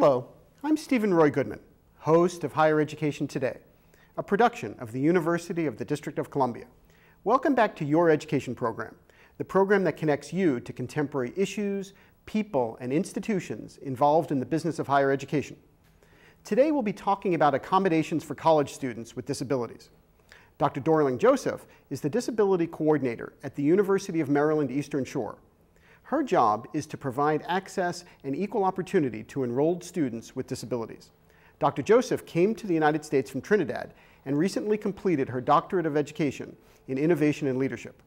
Hello, I'm Steven Roy Goodman, host of Higher Education Today, a production of the University of the District of Columbia. Welcome back to Your Education Program, the program that connects you to contemporary issues, people, and institutions involved in the business of higher education. Today we'll be talking about accommodations for college students with disabilities. Dr. Dorling Joseph is the Disability Coordinator at the University of Maryland Eastern Shore. Her job is to provide access and equal opportunity to enrolled students with disabilities. Dr. Joseph came to the United States from Trinidad and recently completed her Doctorate of Education in Innovation and Leadership.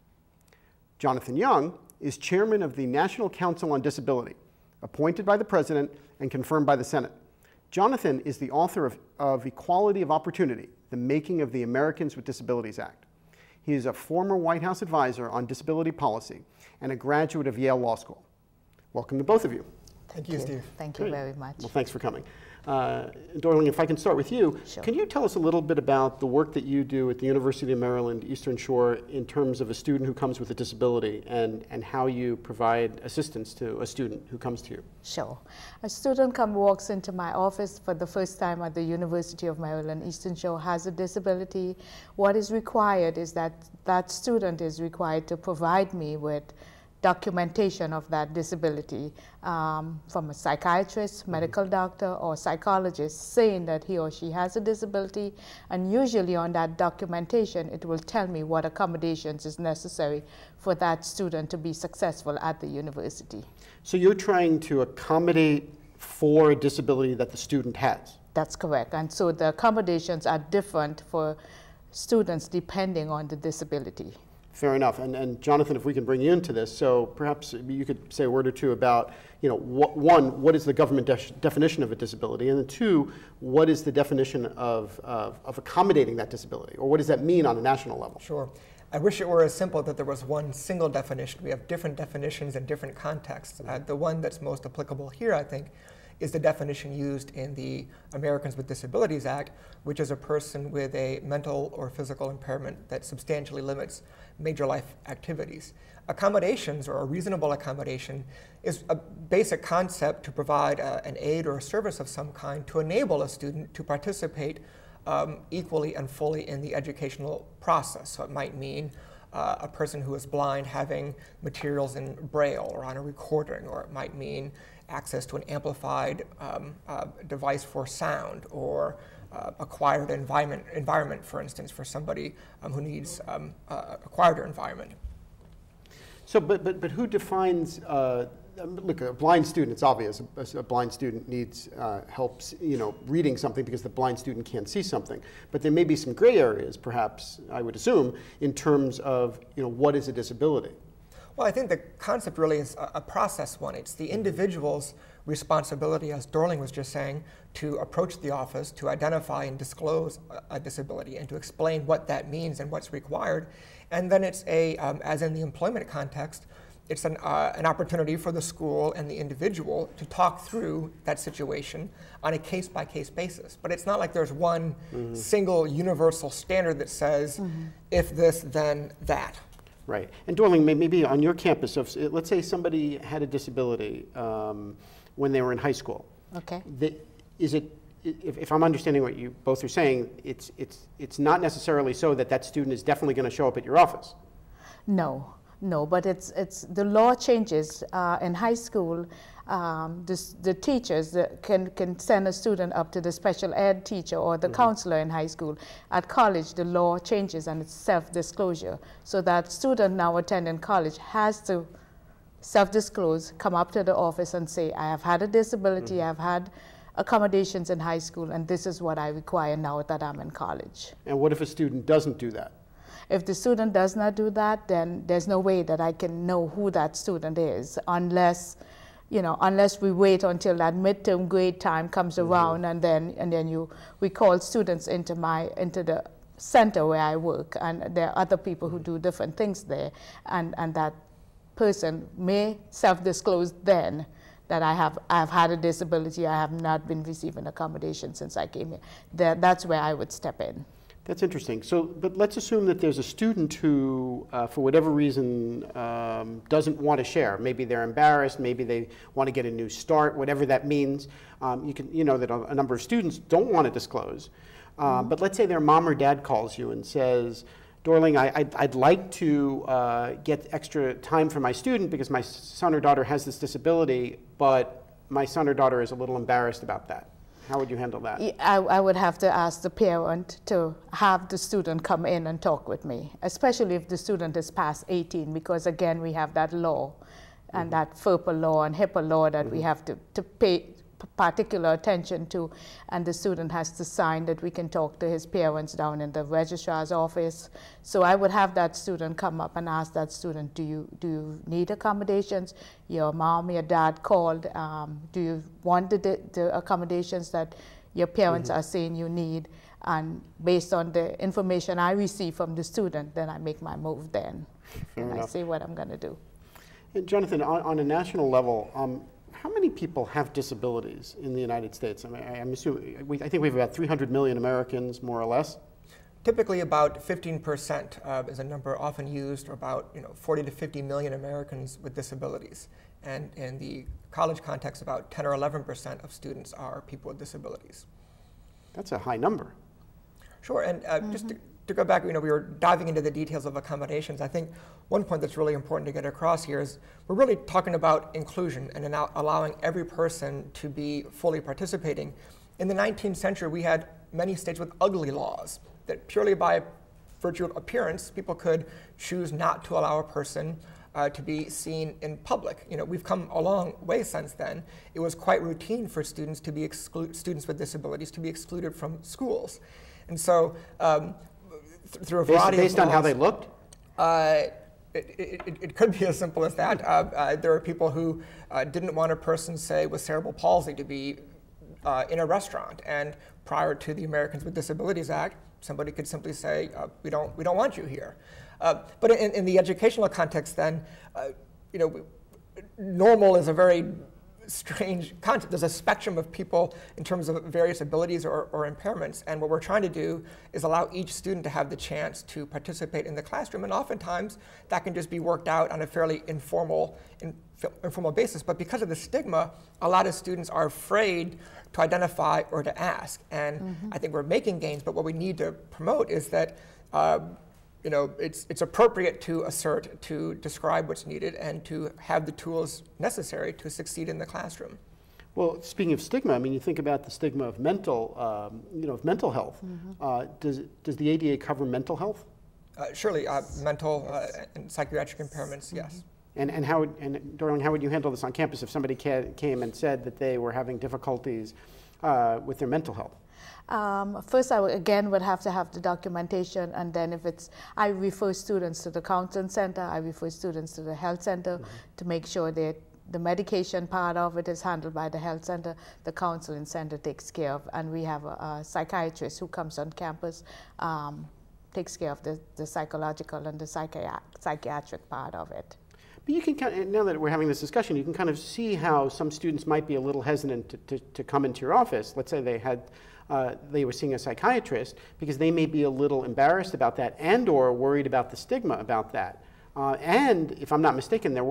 Jonathan Young is Chairman of the National Council on Disability, appointed by the President and confirmed by the Senate. Jonathan is the author of Equality of Opportunity, the Making of the Americans with Disabilities Act. He is a former White House advisor on disability policy and a graduate of Yale Law School. Welcome to both of you. Thank you, Steve. Thank you very much. Well, thanks for coming. Dorling, if I can start with you, Sure. Can you tell us a little bit about the work that you do at the University of Maryland Eastern Shore in terms of a student who comes with a disability and how you provide assistance to a student who comes to you? Sure. A student walks into my office for the first time at the University of Maryland Eastern Shore, has a disability. What is required is that that student is required to provide me with documentation of that disability from a psychiatrist, medical doctor, or psychologist saying that he or she has a disability, and usually on that documentation it will tell me what accommodations is necessary for that student to be successful at the university. So you're trying to accommodate for a disability that the student has? That's correct, and so the accommodations are different for students depending on the disability. Fair enough. And Jonathan, if we can bring you into this, so perhaps you could say a word or two about, one, what is the government definition of a disability? And then two, what is the definition of accommodating that disability? Or what does that mean on a national level? Sure. I wish it were as simple that there was one single definition. We have different definitions in different contexts. The one that's most applicable here, I think, is the definition used in the Americans with Disabilities Act, which is a person with a mental or physical impairment that substantially limits major life activities. Accommodations, or a reasonable accommodation, is a basic concept to provide an aid or a service of some kind to enable a student to participate equally and fully in the educational process. So it might mean a person who is blind having materials in Braille or on a recording, or it might mean access to an amplified device for sound, or a quieter environment, for instance, for somebody who needs a quieter environment. So, but who defines, look, a blind student, it's obvious, a blind student needs help, reading something because the blind student can't see something. But there may be some gray areas, perhaps, I would assume, in terms of, what is a disability? Well, I think the concept really is a process one. It's the individual's responsibility, as Dorling was just saying, to approach the office, to identify and disclose a disability, and to explain what that means and what's required. And then it's as in the employment context, it's an opportunity for the school and the individual to talk through that situation on a case-by-case basis. But it's not like there's one single universal standard that says, if this, then that. Right. And Dorling, maybe on your campus, let's say somebody had a disability when they were in high school. Okay. If I'm understanding what you both are saying, it's not necessarily so that that student is definitely going to show up at your office. No, but it's the law changes in high school. The teachers can send a student up to the special ed teacher or the counselor in high school. At college, the law changes and it's self-disclosure. So that student now attending college has to self-disclose, come up to the office and say, I have had a disability, I've had accommodations in high school, and this is what I require now that I'm in college. And what if a student doesn't do that? If the student does not do that, then there's no way that I can know who that student is unless we wait until that midterm grade time comes around, and then we call students into the center where I work, and there are other people who do different things there, and that person may self-disclose then that I've had a disability, I have not been receiving accommodation since I came here. That's where I would step in. That's interesting. So, but let's assume that there's a student who, for whatever reason, doesn't want to share. Maybe they're embarrassed. Maybe they want to get a new start. Whatever that means, you know that a number of students don't want to disclose. But let's say their mom or dad calls you and says, "Dorling, I'd like to get extra time for my student because my son or daughter has this disability, but my son or daughter is a little embarrassed about that." How would you handle that? I would have to ask the parent to have the student come in and talk with me, especially if the student is past 18, because again, we have that law and that FERPA law and HIPAA law that we have to pay particular attention to, and the student has to sign that we can talk to his parents down in the registrar's office. So I would have that student come up and ask that student, do you need accommodations? Your mom, your dad called. Do you want the accommodations that your parents are saying you need? And based on the information I receive from the student, then I make my move then. And I see what I'm going to do. And Jonathan, on a national level, how many people have disabilities in the United States? I mean, I'm assuming, I think we have about 300 million Americans, more or less. Typically about 15% is a number often used, or about 40 to 50 million Americans with disabilities. And in the college context, about 10 or 11% of students are people with disabilities. That's a high number. Sure, and just to go back, we were diving into the details of accommodations. I think one point that's really important to get across here is we're really talking about inclusion and allowing every person to be fully participating. In the 19th century, we had many states with ugly laws that purely by virtue of appearance, people could choose not to allow a person to be seen in public. We've come a long way since then. It was quite routine for students to be students with disabilities to be excluded from schools, and so through a variety based of on laws, how they looked. It could be as simple as that. There are people who didn't want a person, say, with cerebral palsy to be in a restaurant, and prior to the Americans with Disabilities Act, somebody could simply say, we don't want you here. But in the educational context, then, normal is a very strange concept. There's a spectrum of people in terms of various abilities or impairments, and what we're trying to do is allow each student to have the chance to participate in the classroom, and oftentimes that can just be worked out on a fairly informal basis. But because of the stigma, a lot of students are afraid to identify or to ask, and I think we're making gains, but what we need to promote is that it's appropriate to assert, to describe what's needed, and to have the tools necessary to succeed in the classroom. Well, speaking of stigma, I mean, you think about the stigma of mental health. Does the ADA cover mental health? Surely, mental and psychiatric impairments, yes. And Dorling, how would you handle this on campus if somebody came and said that they were having difficulties with their mental health? First, I would have to have the documentation, and then I refer students to the counseling center, I refer students to the health center to make sure that the medication part of it is handled by the health center, the counseling center takes care of, and we have a psychiatrist who comes on campus, takes care of the psychological and the psychiatric part of it. But you can now that we're having this discussion, you can kind of see how some students might be a little hesitant to come into your office. Let's say they were seeing a psychiatrist because they may be a little embarrassed about that and or worried about the stigma about that. And if I'm not mistaken, there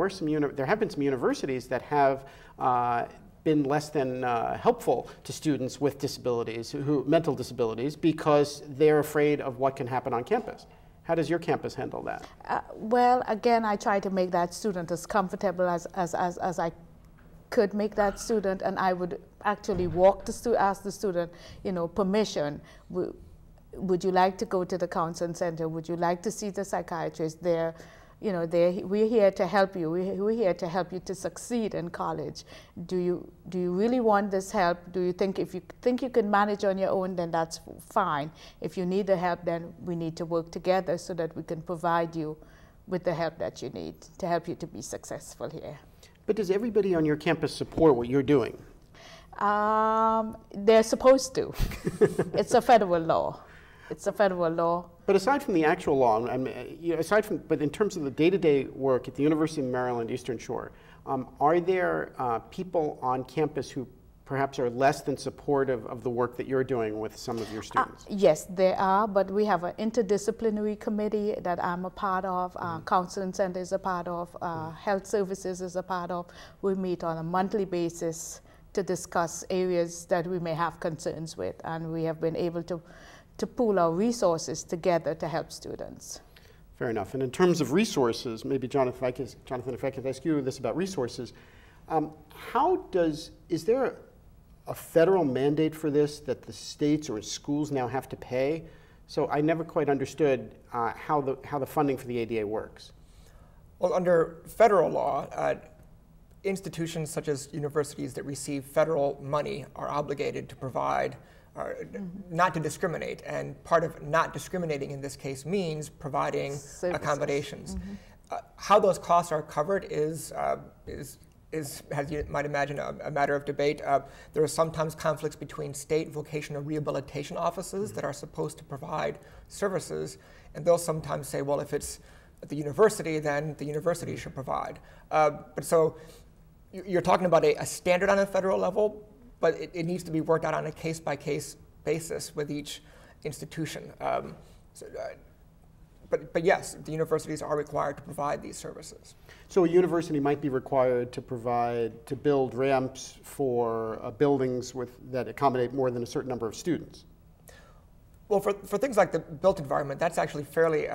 have been some universities that have been less than helpful to students with disabilities, mental disabilities, because they're afraid of what can happen on campus. How does your campus handle that? Well, again, I try to make that student as comfortable as I could make that student, and I would actually ask the student, permission. Would you like to go to the counseling center? Would you like to see the psychiatrist? We're here to help you. We're here to help you to succeed in college. Do you really want this help? Do you think if you think you can manage on your own, then that's fine. If you need the help, then we need to work together so that we can provide you with the help that you need to help you to be successful here. But does everybody on your campus support what you're doing? They're supposed to. It's a federal law. It's a federal law. But aside from the actual law, but in terms of the day-to-day work at the University of Maryland, Eastern Shore, are there people on campus who perhaps are less than supportive of the work that you're doing with some of your students? Yes, there are, but we have an interdisciplinary committee that I'm a part of, counseling center is a part of, health services is a part of. We meet on a monthly basis to discuss areas that we may have concerns with, and we have been able to pool our resources together to help students. Fair enough. And in terms of resources, maybe Jonathan, if I could ask you this about resources, is there a federal mandate for this that the states or schools now have to pay? So I never quite understood how the funding for the ADA works. Well, under federal law, institutions such as universities that receive federal money are obligated to provide, not to discriminate. And part of not discriminating in this case means providing services. Accommodations. How those costs are covered is, as you might imagine, a matter of debate. There are sometimes conflicts between state vocational rehabilitation offices that are supposed to provide services, and they'll sometimes say, well, if it's at the university, then the university should provide. But so you're talking about a standard on a federal level, but it needs to be worked out on a case-by-case basis with each institution. But yes, the universities are required to provide these services. So a university might be required to build ramps for buildings that accommodate more than a certain number of students. Well, for things like the built environment, that's actually fairly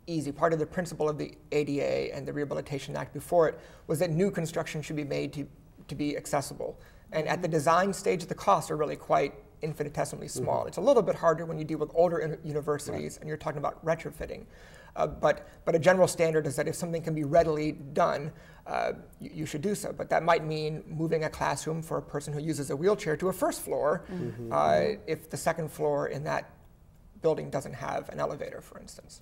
easy. Part of the principle of the ADA and the Rehabilitation Act before it was that new construction should be made to be accessible. And at the design stage, the costs are really quite infinitesimally small. It's a little bit harder when you deal with older universities and you're talking about retrofitting. But a general standard is that if something can be readily done, you should do so. But that might mean moving a classroom for a person who uses a wheelchair to a first floor if the second floor in that building doesn't have an elevator, for instance.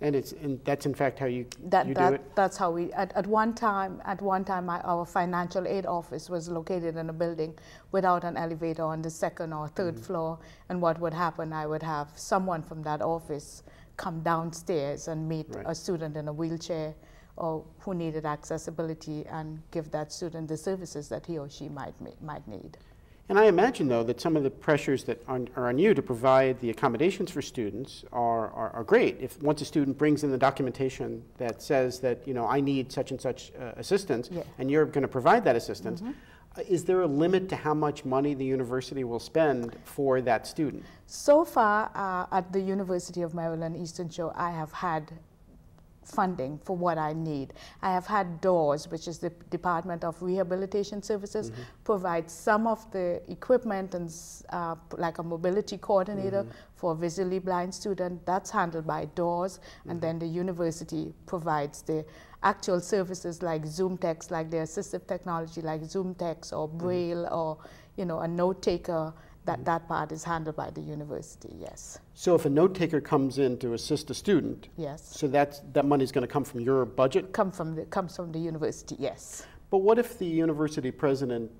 And that's in fact how you do it? That's how we, at one time, our financial aid office was located in a building without an elevator on the second or third floor. And what would happen, I would have someone from that office come downstairs and meet a student in a wheelchair or who needed accessibility and give that student the services that he or she might need. And I imagine, though, that some of the pressures that are on you to provide the accommodations for students are great. If once a student brings in the documentation that says that, I need such and such assistance, and you're going to provide that assistance, is there a limit to how much money the university will spend for that student? So far, at the University of Maryland Eastern Shore, I have had funding for what I need. I have had DOORS, which is the Department of Rehabilitation Services, provide some of the equipment and like a mobility coordinator for a visually blind student. That's handled by DOORS, and then the university provides the actual services like Zoom text, like the assistive technology like Zoom text or Braille or a note taker. That part is handled by the university, yes. So if a note taker comes in to assist a student, so that money is going to come from your budget? Comes from the university, yes. But what if the university president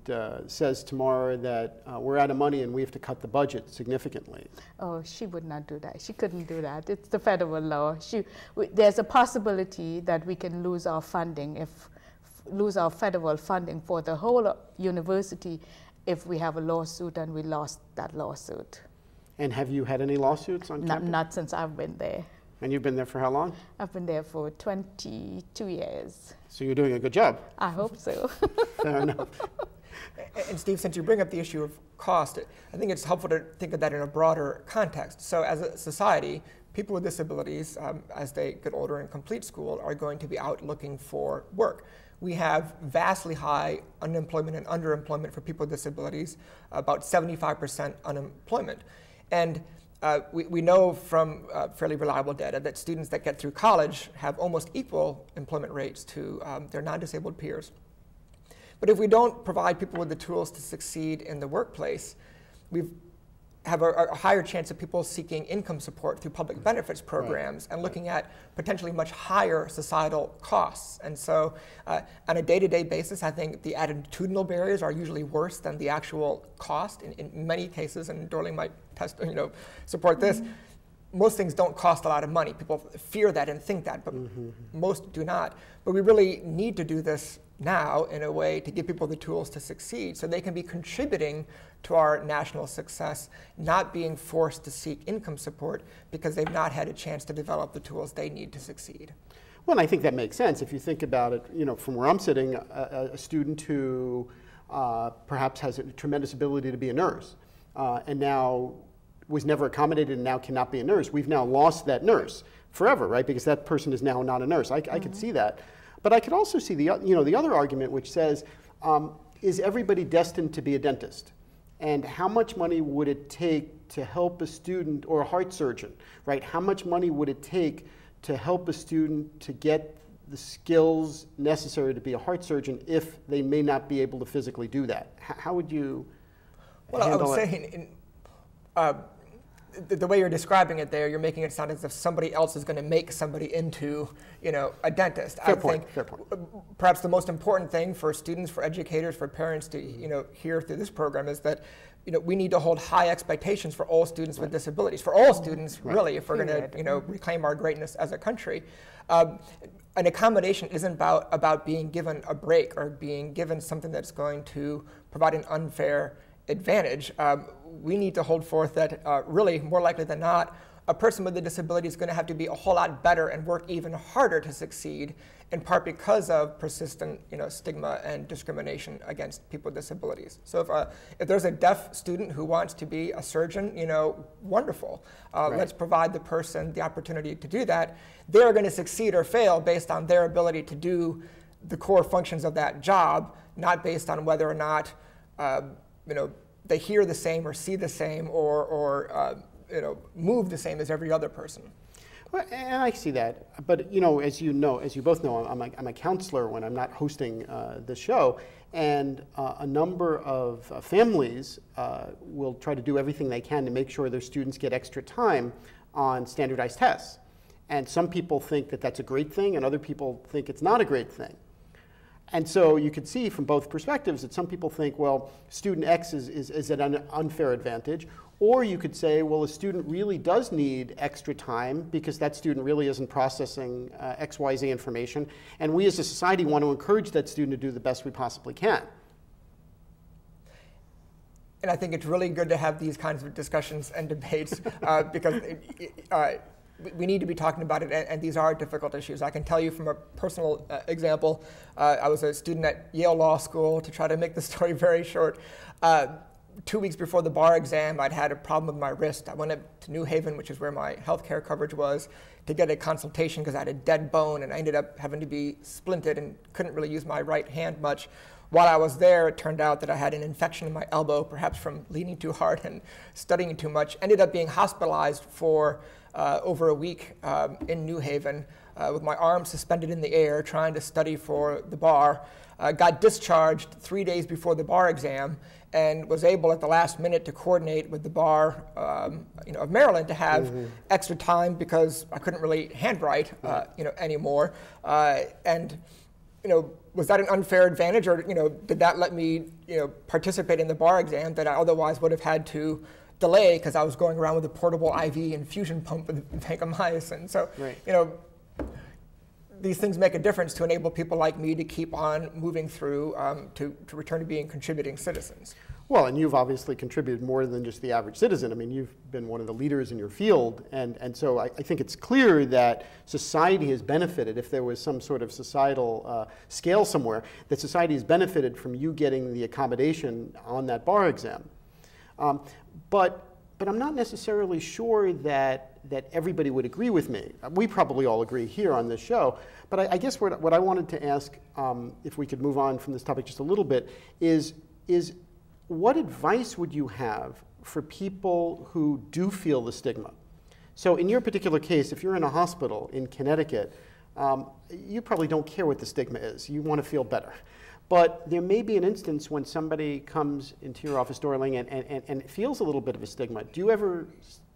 says tomorrow that we're out of money and we have to cut the budget significantly? Oh, she would not do that. She couldn't do that. It's the federal law. There's a possibility that we can lose our funding, lose our federal funding for the whole university if we have a lawsuit and we lost that lawsuit. And have you had any lawsuits on campus? Not since I've been there. And you've been there for how long? I've been there for 22 years. So you're doing a good job. I hope so. Fair enough. And Steve, since you bring up the issue of cost, I think it's helpful to think of that in a broader context. So as a society, people with disabilities, as they get older and complete school, are going to be out looking for work. We have vastly high unemployment and underemployment for people with disabilities, about 75% unemployment. And we know from fairly reliable data that students that get through college have almost equal employment rates to their non-disabled peers. But if we don't provide people with the tools to succeed in the workplace, we have a higher chance of people seeking income support through public benefits programs and looking at potentially much higher societal costs. And so on a day-to-day basis, I think the attitudinal barriers are usually worse than the actual cost in many cases, and Dorling might support this. most things don't cost a lot of money. People fear that and think that, but most do not. But we really need to do this now in a way to give people the tools to succeed so they can be contributing to our national success, not being forced to seek income support because they've not had a chance to develop the tools they need to succeed. Well, and I think that makes sense. If you think about it, from where I'm sitting, a student who perhaps has a tremendous ability to be a nurse and now was never accommodated and now cannot be a nurse, we've now lost that nurse forever, right? Because that person is now not a nurse. I could see that. But I could also see the other argument, which says, is everybody destined to be a dentist? And how much money would it take to help a student, or a heart surgeon, right? How much money would it take to help a student to get the skills necessary to be a heart surgeon if they may not be able to physically do that? How would you handle it? I would say the way you're describing it there, you're making it sound as if somebody else is going to make somebody into, a dentist. Fair point. Perhaps the most important thing for students, for educators, for parents to, hear through this program is that, we need to hold high expectations for all students with disabilities, for all students, really, if we're going to, reclaim our greatness as a country. An accommodation isn't about being given a break or being given something that's going to provide an unfair advantage. We need to hold forth that really, more likely than not, a person with a disability is going to have to be a whole lot better and work even harder to succeed, in part because of persistent stigma and discrimination against people with disabilities. So if there's a deaf student who wants to be a surgeon, wonderful. Right. Let's provide the person the opportunity to do that. They're going to succeed or fail based on their ability to do the core functions of that job, not based on whether or not they hear the same or see the same or move the same as every other person. Well, and I see that, but as you both know, I'm a counselor when I'm not hosting the show, and a number of families will try to do everything they can to make sure their students get extra time on standardized tests. And some people think that that's a great thing, and other people think it's not a great thing. And so you could see from both perspectives that some people think, well, student X is at an unfair advantage. Or you could say, well, a student really does need extra time because that student really isn't processing XYZ information. And we as a society want to encourage that student to do the best we possibly can. And I think it's really good to have these kinds of discussions and debates because we need to be talking about it, and these are difficult issues. I can tell you from a personal example, I was a student at Yale Law School. To try to make the story very short, 2 weeks before the bar exam, I'd had a problem with my wrist. I went up to New Haven, which is where my healthcare coverage was, to get a consultation because I had a dead bone, and I ended up having to be splinted and couldn't really use my right hand much. While I was there, it turned out that I had an infection in my elbow, perhaps from leaning too hard and studying too much. Ended up being hospitalized for over a week in New Haven with my arm suspended in the air trying to study for the bar. Got discharged 3 days before the bar exam and was able at the last minute to coordinate with the bar of Maryland to have extra time because I couldn't really handwrite anymore. Was that an unfair advantage, or did that let me participate in the bar exam that I otherwise would have had to delay because I was going around with a portable IV infusion pump with vancomycin? So these things make a difference to enable people like me to keep on moving through to return to being contributing citizens. Well, and you've obviously contributed more than just the average citizen. I mean, you've been one of the leaders in your field, and so I think it's clear that society has benefited, if there was some sort of societal scale somewhere, that society has benefited from you getting the accommodation on that bar exam. But I'm not necessarily sure that everybody would agree with me. We probably all agree here on this show, but I guess what I wanted to ask, if we could move on from this topic just a little bit, is what advice would you have for people who do feel the stigma? So in your particular case, if you're in a hospital in Connecticut, you probably don't care what the stigma is. You want to feel better. But there may be an instance when somebody comes into your office, Dorling, and feels a little bit of a stigma. Do you ever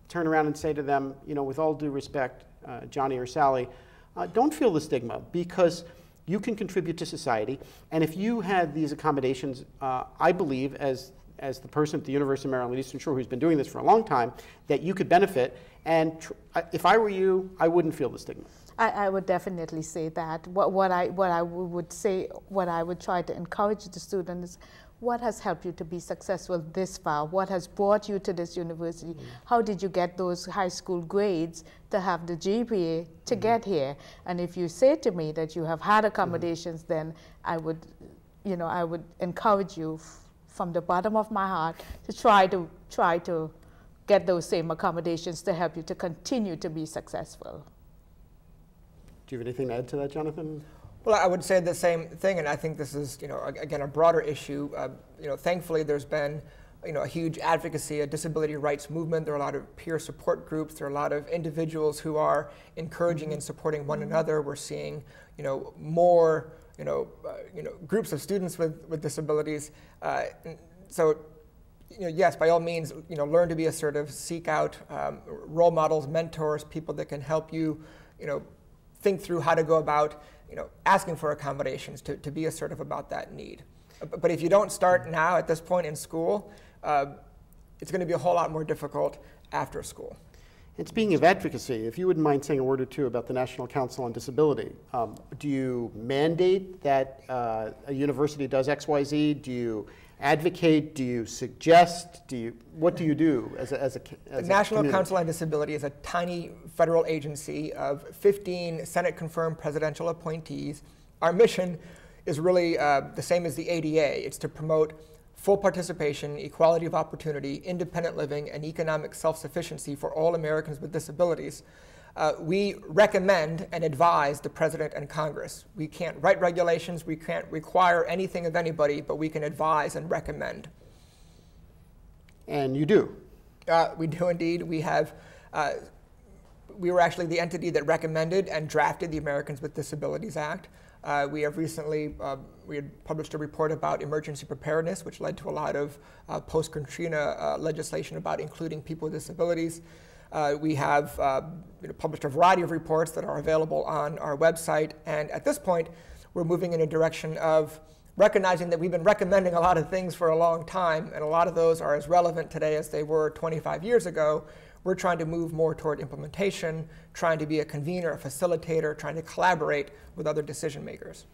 turn around and say to them, with all due respect, Johnny or Sally, don't feel the stigma, because you can contribute to society, and if you had these accommodations, I believe, as as the person at the University of Maryland Eastern Shore who's been doing this for a long time, that you could benefit. And if I were you, I wouldn't feel the stigma. I would definitely say that. What I would say, what I would try to encourage the students, what has helped you to be successful this far? What has brought you to this university? How did you get those high school grades to have the GPA to get here? And if you say to me that you have had accommodations, then I would, I would encourage you from the bottom of my heart to try to get those same accommodations to help you to continue to be successful. Do you have anything to add to that, Jonathan? Well, I would say the same thing, and I think this is, again, a broader issue. Thankfully, there's been, a huge advocacy, a disability rights movement. There are a lot of peer support groups. There are a lot of individuals who are encouraging and supporting one another. We're seeing, more, groups of students with disabilities. So, yes, by all means, learn to be assertive. Seek out role models, mentors, people that can help you, think through how to go about, asking for accommodations, to be assertive about that need. But if you don't start now at this point in school, it's going to be a whole lot more difficult after school. And speaking of advocacy, if you wouldn't mind saying a word or two about the National Council on Disability, do you mandate that a university does X, Y, Z? Do you advocate? Do you suggest? What do you do as a The National Council on Disability is a tiny federal agency of 15 Senate-confirmed presidential appointees. Our mission is really the same as the ADA. It's to promote full participation, equality of opportunity, independent living, and economic self-sufficiency for all Americans with disabilities. We recommend and advise the President and Congress. We can't write regulations, we can't require anything of anybody, but we can advise and recommend. And you do? We do indeed. We have, we were actually the entity that recommended and drafted the Americans with Disabilities Act. We have recently, we had published a report about emergency preparedness, which led to a lot of post-Katrina legislation about including people with disabilities. We have published a variety of reports that are available on our website, and at this point, we're moving in a direction of recognizing that we've been recommending a lot of things for a long time, and a lot of those are as relevant today as they were 25 years ago. We're trying to move more toward implementation, trying to be a convener, a facilitator, trying to collaborate with other decision makers.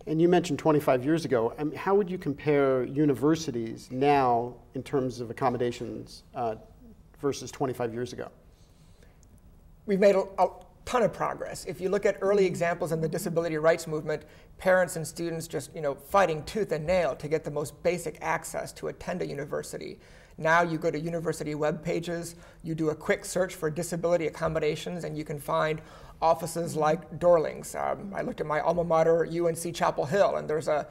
And you mentioned 25 years ago. How would you compare universities now in terms of accommodations versus 25 years ago? We've made a ton of progress. If you look at early examples in the disability rights movement, parents and students just fighting tooth and nail to get the most basic access to attend a university. Now you go to university web pages, you do a quick search for disability accommodations, and you can find offices like Dorling's. I looked at my alma mater, UNC Chapel Hill, and there's a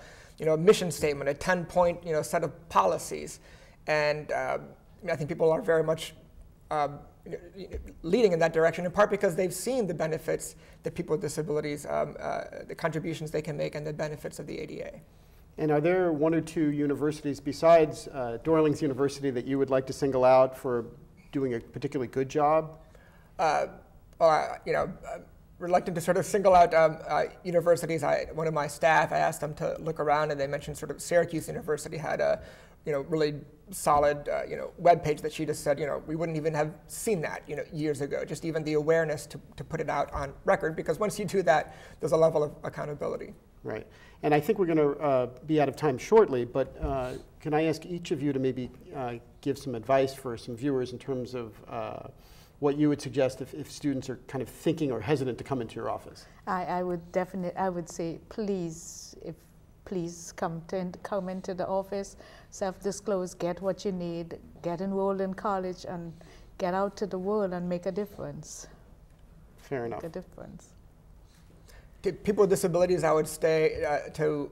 mission statement, a 10-point set of policies. And I think people are very much leading in that direction, in part because they've seen the benefits that people with disabilities, the contributions they can make, and the benefits of the ADA. And are there one or two universities besides Dorling's University that you would like to single out for doing a particularly good job? Reluctant to sort of single out universities. One of my staff, I asked them to look around, and they mentioned sort of Syracuse University had a really solid web page that she just said we wouldn't even have seen that years ago. Just even the awareness to put it out on record, because once you do that, there's a level of accountability. Right. And I think we're going to be out of time shortly, but can I ask each of you to maybe give some advice for some viewers in terms of what you would suggest if students are kind of thinking or hesitant to come into your office? I would say please come into the office, self-disclose, get what you need, get enrolled in college, and get out to the world and make a difference. Fair enough. Make a difference. To people with disabilities, I would say to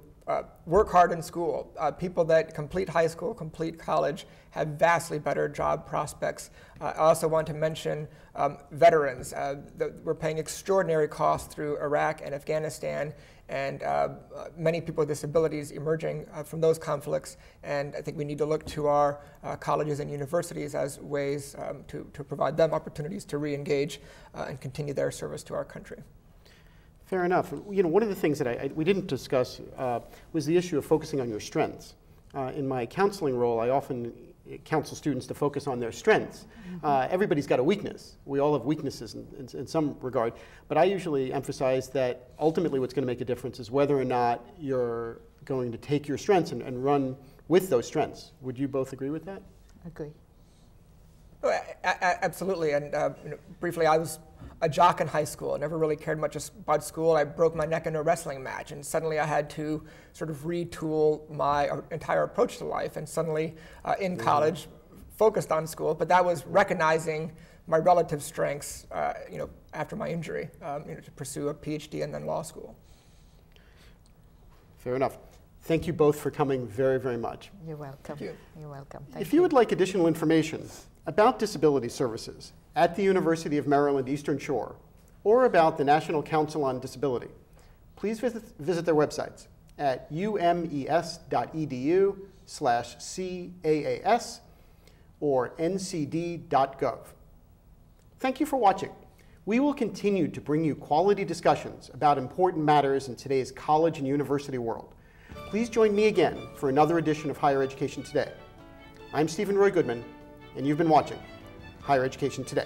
work hard in school. People that complete high school, complete college, have vastly better job prospects. I also want to mention veterans. We're paying extraordinary costs through Iraq and Afghanistan, and many people with disabilities emerging from those conflicts. And I think we need to look to our colleges and universities as ways to provide them opportunities to re-engage and continue their service to our country. Fair enough. One of the things that we didn't discuss was the issue of focusing on your strengths. in my counseling role, I often counsel students to focus on their strengths. Everybody's got a weakness. We all have weaknesses in some regard, but I usually emphasize that ultimately what's going to make a difference is whether or not you're going to take your strengths and run with those strengths. Would you both agree with that? Agree. Absolutely, and briefly, I was a jock in high school. I never really cared much about school. I broke my neck in a wrestling match, and suddenly I had to sort of retool my entire approach to life, and suddenly in college, focused on school, but that was recognizing my relative strengths, after my injury, to pursue a PhD and then law school. Fair enough. Thank you both for coming very, very much. You're welcome. Thank you. You're welcome. If you would like additional information about disability services at the University of Maryland Eastern Shore or about the National Council on Disability, please visit their websites at umes.edu/CAAS or ncd.gov. Thank you for watching. We will continue to bring you quality discussions about important matters in today's college and university world. Please join me again for another edition of Higher Education Today. I'm Steven Roy Goodman, and you've been watching Higher Education Today.